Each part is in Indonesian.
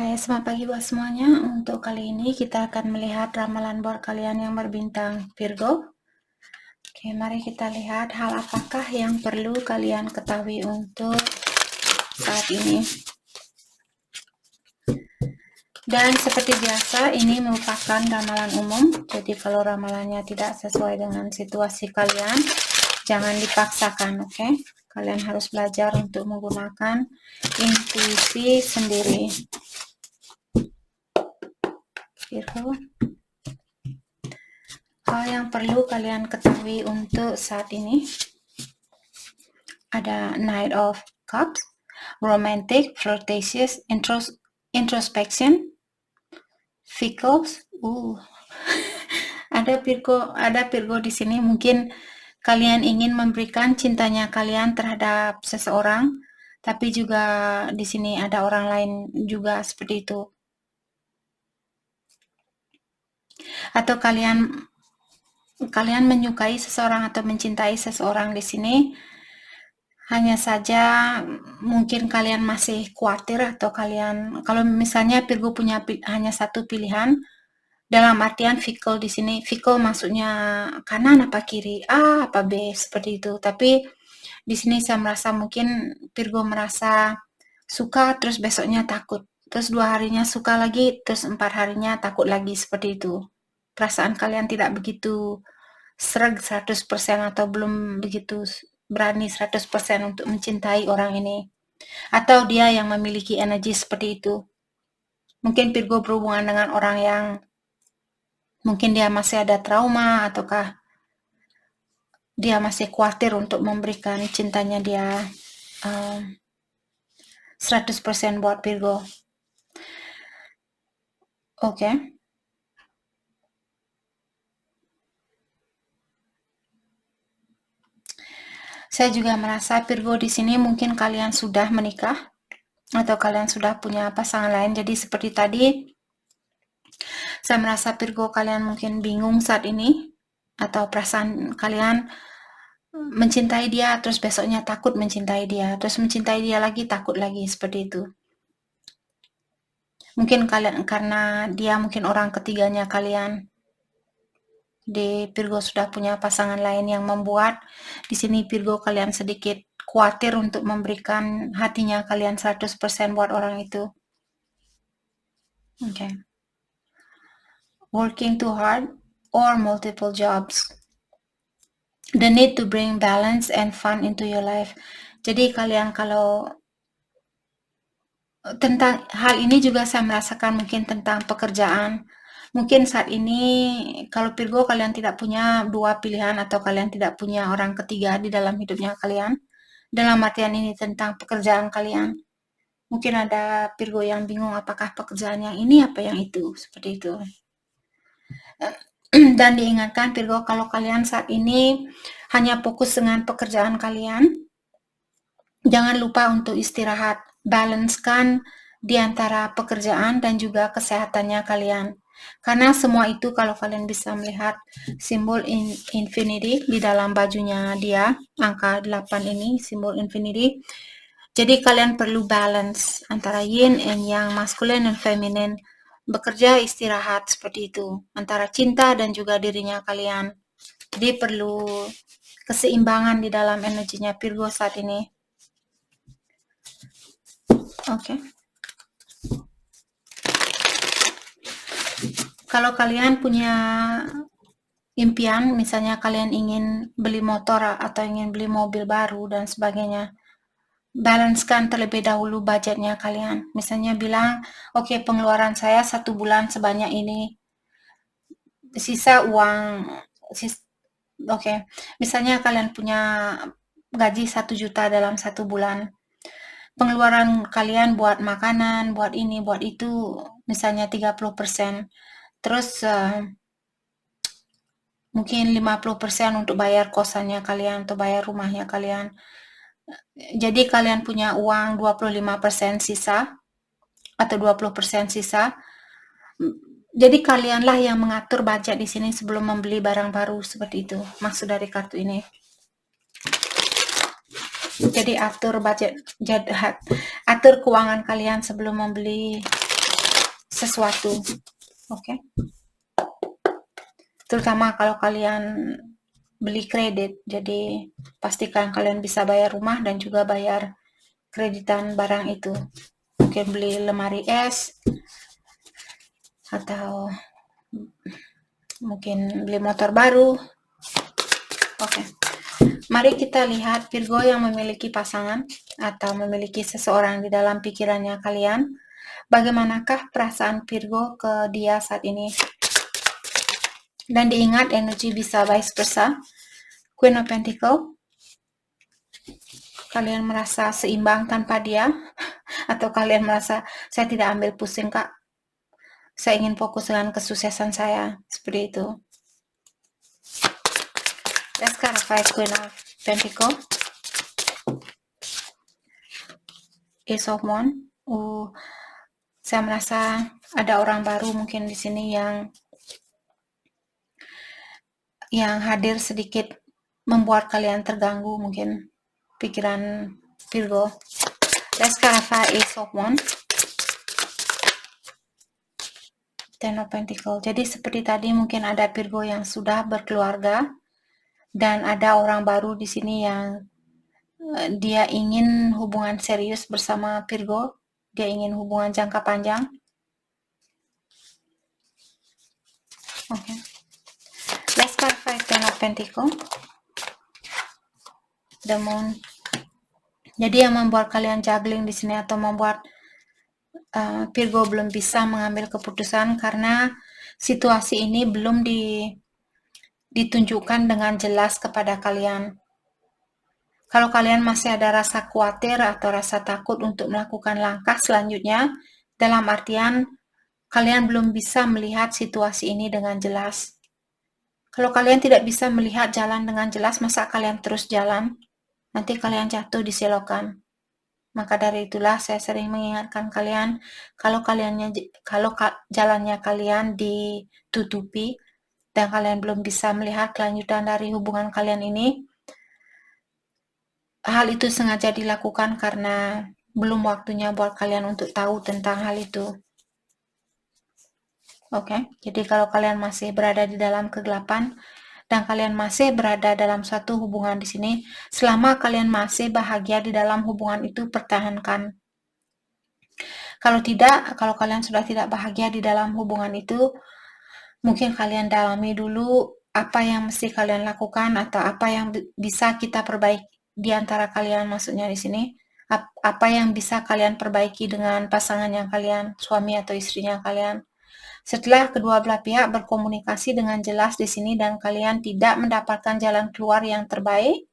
Hai, selamat pagi buat semuanya. Untuk kali ini kita akan melihat ramalan buat kalian yang berbintang Virgo. Oke, mari kita lihat hal apakah yang perlu kalian ketahui untuk saat ini. Dan seperti biasa, ini merupakan ramalan umum. Jadi kalau ramalannya tidak sesuai dengan situasi kalian, jangan dipaksakan, oke? Kalian harus belajar untuk menggunakan intuisi sendiri. Gitu. Hal yang perlu kalian ketahui untuk saat ini ada Knight of Cups, romantic, flirtatious, introspection, fickles. Ada Virgo di sini. Mungkin kalian ingin memberikan cintanya kalian terhadap seseorang, tapi juga di sini ada orang lain juga seperti itu. Atau kalian menyukai seseorang atau mencintai seseorang di sini. Hanya saja mungkin kalian masih khawatir atau kalau misalnya Virgo punya hanya satu pilihan, dalam artian fickle di sini, fickle maksudnya kanan apa kiri, A apa B seperti itu. Tapi di sini saya merasa mungkin Virgo merasa suka terus besoknya takut, terus 2 harinya suka lagi, terus 4 harinya takut lagi seperti itu. Perasaan kalian tidak begitu serg 100% atau belum begitu berani 100% untuk mencintai orang ini. Atau dia yang memiliki energi seperti itu. Mungkin Virgo berhubungan dengan orang yang mungkin dia masih ada trauma ataukah dia masih khawatir untuk memberikan cintanya dia 100% buat Virgo. Oke. Saya juga merasa Virgo di sini mungkin kalian sudah menikah atau kalian sudah punya pasangan lain. Jadi seperti tadi, saya merasa Virgo kalian mungkin bingung saat ini atau perasaan kalian mencintai dia terus besoknya takut mencintai dia, terus mencintai dia lagi takut lagi seperti itu. Mungkin kalian karena dia mungkin orang ketiganya kalian. Di Virgo sudah punya pasangan lain yang membuat di sini Virgo kalian sedikit khawatir untuk memberikan hatinya kalian 100% buat orang itu. Oke. Working too hard or multiple jobs. The need to bring balance and fun into your life. Jadi kalian kalau tentang hal ini juga saya merasakan mungkin tentang pekerjaan. Mungkin saat ini kalau Virgo kalian tidak punya dua pilihan atau kalian tidak punya orang ketiga di dalam hidupnya kalian. Dalam artian ini tentang pekerjaan kalian. Mungkin ada Virgo yang bingung apakah pekerjaan yang ini apa yang itu. Seperti itu. Dan diingatkan Virgo kalau kalian saat ini hanya fokus dengan pekerjaan kalian, jangan lupa untuk istirahat. Balancekan di antara pekerjaan dan juga kesehatannya kalian. Karena semua itu kalau kalian bisa melihat simbol infinity di dalam bajunya dia, angka 8 ini, simbol infinity. Jadi kalian perlu balance antara yin and yang, maskulin dan feminin. Bekerja, istirahat, seperti itu. Antara cinta dan juga dirinya kalian. Jadi perlu keseimbangan di dalam energinya Virgo saat ini. Oke. Kalau kalian punya impian, misalnya kalian ingin beli motor atau ingin beli mobil baru dan sebagainya, balancekan terlebih dahulu budgetnya kalian. Misalnya bilang, oke, pengeluaran saya 1 bulan sebanyak ini, sisa uang, oke. Misalnya kalian punya gaji 1 juta dalam 1 bulan, pengeluaran kalian buat makanan, buat ini, buat itu, misalnya 30%. Terus mungkin 50% untuk bayar kosannya kalian atau bayar rumahnya kalian. Jadi kalian punya uang 25% sisa atau 20% sisa. Jadi kalianlah yang mengatur budget di sini sebelum membeli barang baru, seperti itu maksud dari kartu ini. Jadi atur budget, atur keuangan kalian sebelum membeli sesuatu. Oke. Terutama kalau kalian beli kredit, jadi pastikan kalian bisa bayar rumah dan juga bayar kreditan barang itu. Mungkin beli lemari es atau mungkin beli motor baru. Oke. Mari kita lihat Virgo yang memiliki pasangan atau memiliki seseorang di dalam pikirannya kalian. Bagaimanakah perasaan Virgo ke dia saat ini? Dan diingat energi bisa vice versa. Queen of Pentacle. Kalian merasa seimbang tanpa dia? Atau kalian merasa saya tidak ambil pusing kak? Saya ingin fokus dengan kesuksesan saya. Seperti itu. Let's clarify Queen of Pentacle. Ace of Wands. Saya merasa ada orang baru mungkin di sini yang hadir sedikit membuat kalian terganggu mungkin pikiran Virgo. Let's clarify Ace of Wands. Ten of Pentacle. Jadi seperti tadi mungkin ada Virgo yang sudah berkeluarga dan ada orang baru di sini yang dia ingin hubungan serius bersama Virgo. Dia ingin hubungan jangka panjang. Oke. Let's clarify Ten of Pentacle. The Moon. Jadi yang membuat kalian juggling di sini atau membuat Virgo belum bisa mengambil keputusan karena situasi ini belum ditunjukkan dengan jelas kepada kalian. Kalau kalian masih ada rasa khawatir atau rasa takut untuk melakukan langkah selanjutnya, dalam artian kalian belum bisa melihat situasi ini dengan jelas. Kalau kalian tidak bisa melihat jalan dengan jelas, masa kalian terus jalan? Nanti kalian jatuh di selokan. Maka dari itulah saya sering mengingatkan kalian, kalau jalannya kalian ditutupi dan kalian belum bisa melihat kelanjutan dari hubungan kalian ini, hal itu sengaja dilakukan karena belum waktunya buat kalian untuk tahu tentang hal itu. Oke, jadi kalau kalian masih berada di dalam kegelapan dan kalian masih berada dalam suatu hubungan di sini, selama kalian masih bahagia di dalam hubungan itu, pertahankan. Kalau tidak, kalau kalian sudah tidak bahagia di dalam hubungan itu, mungkin kalian dalami dulu apa yang mesti kalian lakukan atau apa yang bisa kita perbaiki di antara kalian, maksudnya di sini. Apa yang bisa kalian perbaiki dengan pasangan yang kalian, suami atau istrinya kalian. Setelah kedua belah pihak berkomunikasi dengan jelas di sini dan kalian tidak mendapatkan jalan keluar yang terbaik,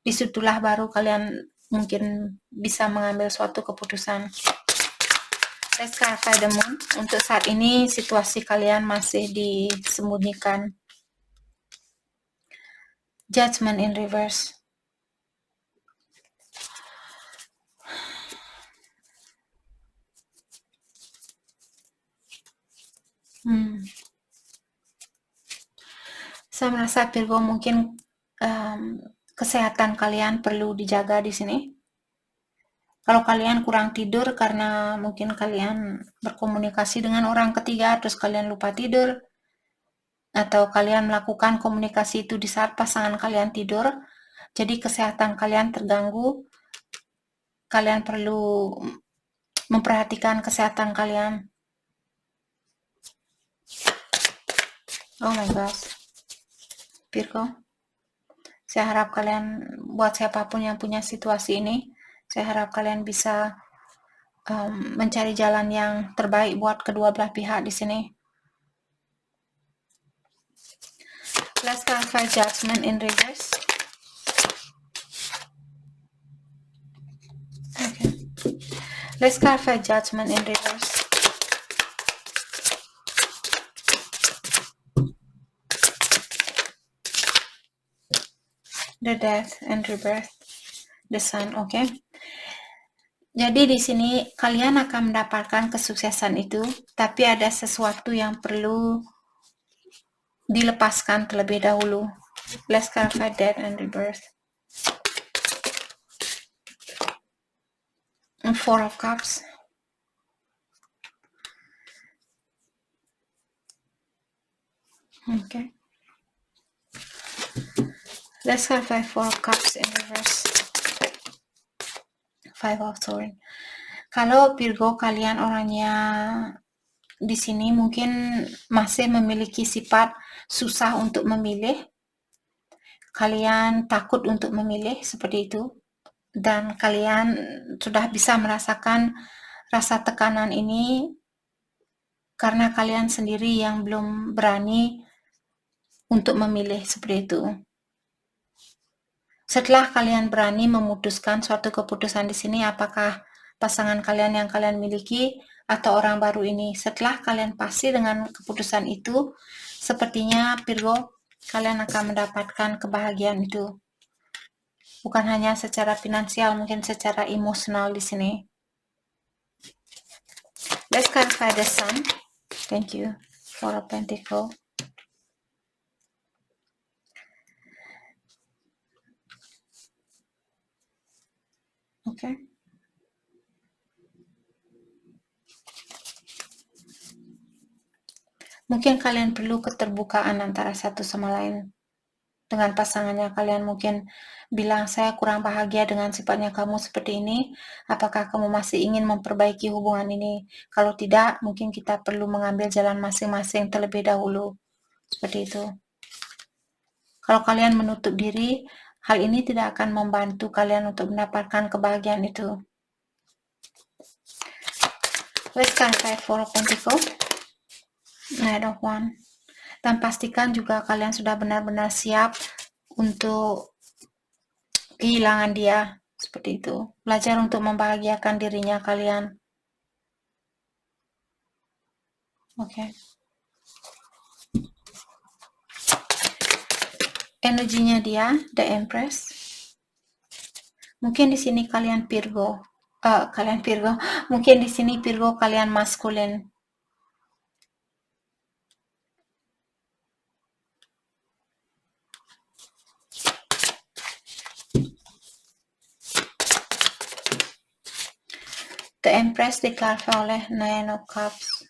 disitulah baru kalian mungkin bisa mengambil suatu keputusan. Let's clarify the Moon. Untuk saat ini situasi kalian masih disembunyikan. Judgment in reverse. Saya merasa Virgo mungkin kesehatan kalian perlu dijaga di sini. Kalau kalian kurang tidur karena mungkin kalian berkomunikasi dengan orang ketiga terus kalian lupa tidur, atau kalian melakukan komunikasi itu di saat pasangan kalian tidur, jadi kesehatan kalian terganggu. Kalian perlu memperhatikan kesehatan kalian. Oh my gosh, Virgo, saya harap kalian, buat siapapun yang punya situasi ini, saya harap kalian bisa mencari jalan yang terbaik buat kedua belah pihak di sini. Let's clarify Judgment in reverse. Okay. Let's clarify Judgment in reverse. The Death and Rebirth, the Sun. Okay. Jadi di sini kalian akan mendapatkan kesuksesan itu, tapi ada sesuatu yang perlu dilepaskan terlebih dahulu. Let's clarify Death and Rebirth. Four of Cups. Okay. Let's clarify Four of Cups in reverse. Five of Swords. Kalau Virgo kalian orangnya di sini mungkin masih memiliki sifat susah untuk memilih, kalian takut untuk memilih seperti itu, dan kalian sudah bisa merasakan rasa tekanan ini karena kalian sendiri yang belum berani untuk memilih seperti itu. Setelah kalian berani memutuskan suatu keputusan di sini, apakah pasangan kalian yang kalian miliki atau orang baru ini, setelah kalian pasti dengan keputusan itu, sepertinya Virgo, kalian akan mendapatkan kebahagiaan itu. Bukan hanya secara finansial, mungkin secara emosional di sini. Let's clarify the Sun. Thank you. Four of Pentacles. Okay. Mungkin kalian perlu keterbukaan antara satu sama lain. Dengan pasangannya kalian mungkin bilang, saya kurang bahagia dengan sifatnya kamu seperti ini. Apakah kamu masih ingin memperbaiki hubungan ini? Kalau tidak, mungkin kita perlu mengambil jalan masing-masing terlebih dahulu. Seperti itu. Kalau kalian menutup diri, hal ini tidak akan membantu kalian untuk mendapatkan kebahagiaan itu. Let's clarify Four of Pentacles. Knight of Wands. Dan pastikan juga kalian sudah benar-benar siap untuk kehilangan dia. Seperti itu. Belajar untuk membahagiakan dirinya kalian. Oke. Energinya dia, The Empress. Mungkin di sini kalian Virgo. Mungkin di sini Virgo kalian maskulin. The Empress diklarifikasi oleh Nine of Cups.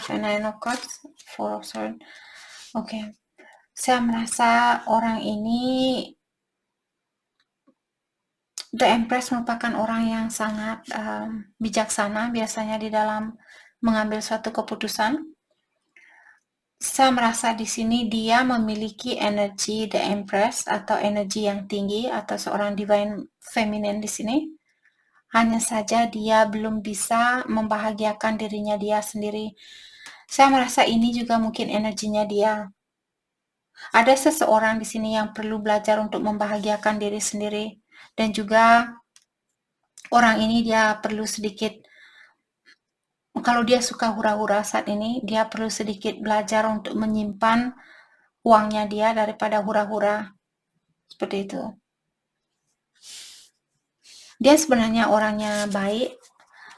Nine of Cups, Four of Swords. Oke. Saya merasa orang ini, The Empress merupakan orang yang sangat bijaksana biasanya di dalam mengambil suatu keputusan. Saya merasa di sini dia memiliki energi The Empress atau energi yang tinggi atau seorang divine feminine di sini. Hanya saja dia belum bisa membahagiakan dirinya dia sendiri. Saya merasa ini juga mungkin energinya dia. Ada seseorang di sini yang perlu belajar untuk membahagiakan diri sendiri, dan juga orang ini dia perlu sedikit, kalau dia suka hura-hura saat ini, dia perlu sedikit belajar untuk menyimpan uangnya dia daripada hura-hura. Seperti itu. Dia sebenarnya orangnya baik,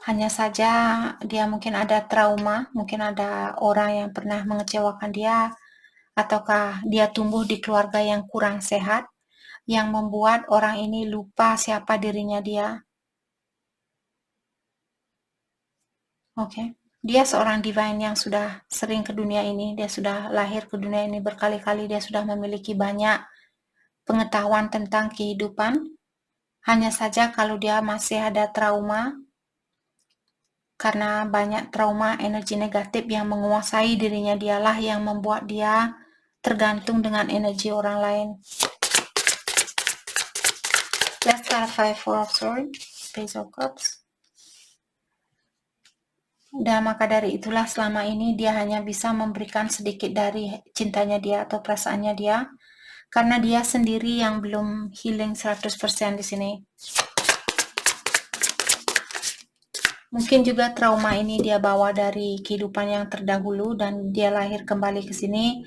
hanya saja dia mungkin ada trauma, mungkin ada orang yang pernah mengecewakan dia, ataukah dia tumbuh di keluarga yang kurang sehat, yang membuat orang ini lupa siapa dirinya dia. Oke. Dia seorang divine yang sudah sering ke dunia ini, dia sudah lahir ke dunia ini berkali-kali, dia sudah memiliki banyak pengetahuan tentang kehidupan. Hanya saja kalau dia masih ada trauma, karena banyak trauma energi negatif yang menguasai dirinya, dialah yang membuat dia tergantung dengan energi orang lain. Let's clarify Four of Swords, Page of Cups. Dan maka dari itulah selama ini dia hanya bisa memberikan sedikit dari cintanya dia atau perasaannya dia, karena dia sendiri yang belum healing 100% di sini. Mungkin juga trauma ini dia bawa dari kehidupan yang terdahulu dan dia lahir kembali ke sini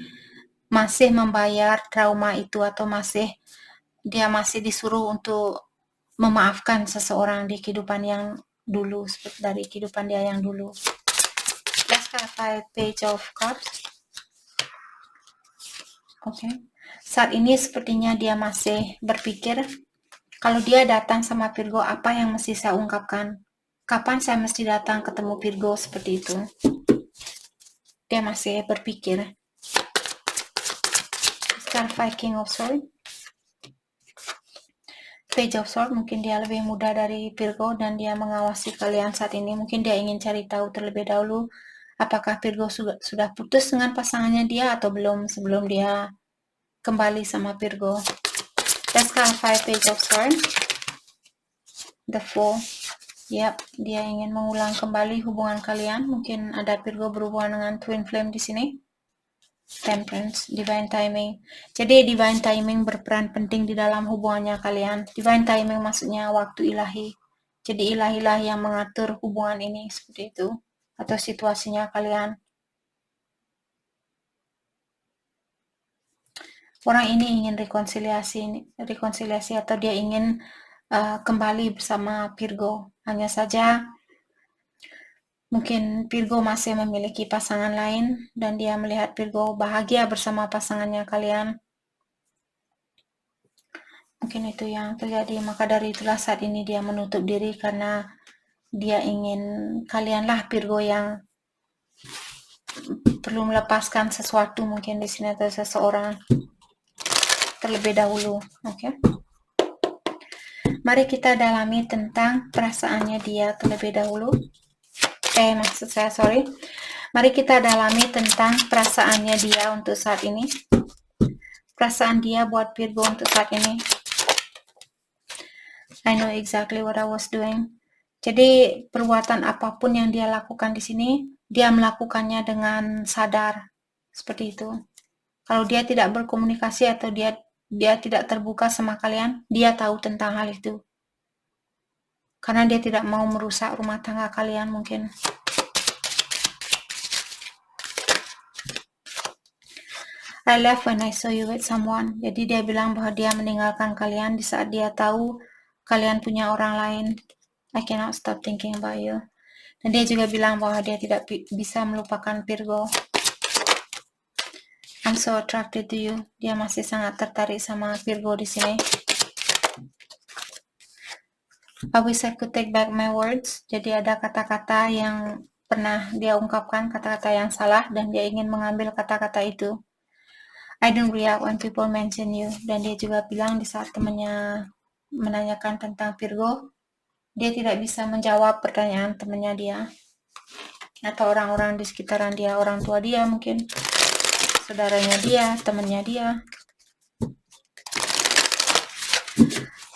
masih membayar trauma itu, atau dia masih disuruh untuk memaafkan seseorang di kehidupan yang dulu, seperti dari kehidupan dia yang dulu. Let's clarify Page of Cups. Oke. Saat ini sepertinya dia masih berpikir, kalau dia datang sama Virgo, apa yang mesti saya ungkapkan? Kapan saya mesti datang ketemu Virgo, seperti itu. Dia masih berpikir. Star King of Swords. Page of Swords, mungkin dia lebih muda dari Virgo dan dia mengawasi kalian saat ini. Mungkin dia ingin cari tahu terlebih dahulu apakah Virgo sudah putus dengan pasangannya dia atau belum, sebelum dia kembali sama Virgo. Let's clarify Page of Swords. The Fool. Yap, dia ingin mengulang kembali hubungan kalian. Mungkin ada Virgo berhubungan dengan Twin Flame di sini. Temperance, Divine Timing. Jadi Divine Timing berperan penting di dalam hubungannya kalian. Divine Timing maksudnya waktu ilahi. Jadi ilahi-lah yang mengatur hubungan ini, seperti itu. Atau situasinya kalian. Orang ini ingin rekonsiliasi atau dia ingin kembali bersama Virgo. Hanya saja mungkin Virgo masih memiliki pasangan lain dan dia melihat Virgo bahagia bersama pasangannya kalian. Mungkin itu yang terjadi, maka dari itulah saat ini dia menutup diri karena dia ingin kalianlah Virgo yang perlu melepaskan sesuatu mungkin di sini atau seseorang terlebih dahulu. Oke. Mari kita dalami tentang perasaannya dia terlebih dahulu. Mari kita dalami tentang perasaannya dia untuk saat ini. Perasaan dia buat Virgo untuk saat ini. I know exactly what I was doing. Jadi perbuatan apapun yang dia lakukan di sini, dia melakukannya dengan sadar. Seperti itu. Kalau dia tidak berkomunikasi atau dia tidak terbuka sama kalian, dia tahu tentang hal itu. Karena dia tidak mau merusak rumah tangga kalian mungkin. I left when I saw you with someone. Jadi dia bilang bahwa dia meninggalkan kalian di saat dia tahu kalian punya orang lain. I cannot stop thinking about you. Dan dia juga bilang bahwa dia tidak bisa melupakan Virgo. I'm so attracted to you. Dia masih sangat tertarik sama Virgo di sini. I wish I could take back my words. Jadi ada kata-kata yang pernah dia ungkapkan, kata-kata yang salah, dan dia ingin mengambil kata-kata itu. I don't react when people mention you. Dan dia juga bilang di saat temannya menanyakan tentang Virgo, dia tidak bisa menjawab pertanyaan temannya dia. Atau orang-orang di sekitaran dia, orang tua dia mungkin, saudaranya dia, temannya dia.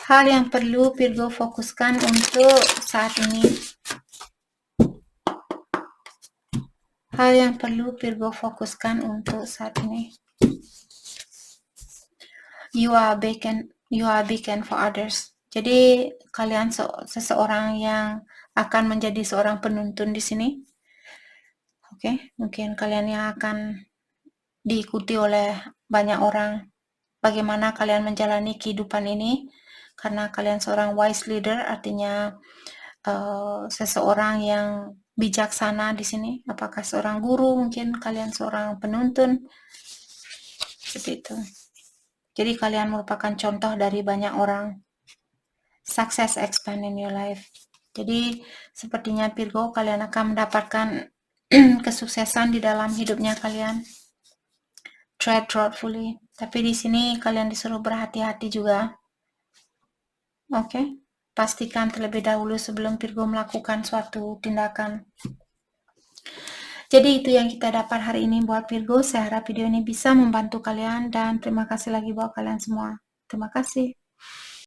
Hal yang perlu Virgo fokuskan untuk saat ini. Hal yang perlu Virgo fokuskan untuk saat ini. You are a beacon for others. Jadi kalian seseorang yang akan menjadi seorang penuntun di sini. Oke, mungkin kalian yang akan diikuti oleh banyak orang. Bagaimana kalian menjalani kehidupan ini? Karena kalian seorang wise leader, artinya seseorang yang bijaksana di sini. Apakah seorang guru? Mungkin kalian seorang penuntun. Seperti itu. Jadi kalian merupakan contoh dari banyak orang. Success expand in your life. Jadi sepertinya Virgo, kalian akan mendapatkan kesuksesan di dalam hidupnya kalian. Tread thoughtfully. Tapi di sini kalian disuruh berhati-hati juga. Oke. Pastikan terlebih dahulu sebelum Virgo melakukan suatu tindakan. Jadi itu yang kita dapat hari ini buat Virgo. Saya harap video ini bisa membantu kalian dan terima kasih lagi buat kalian semua. Terima kasih.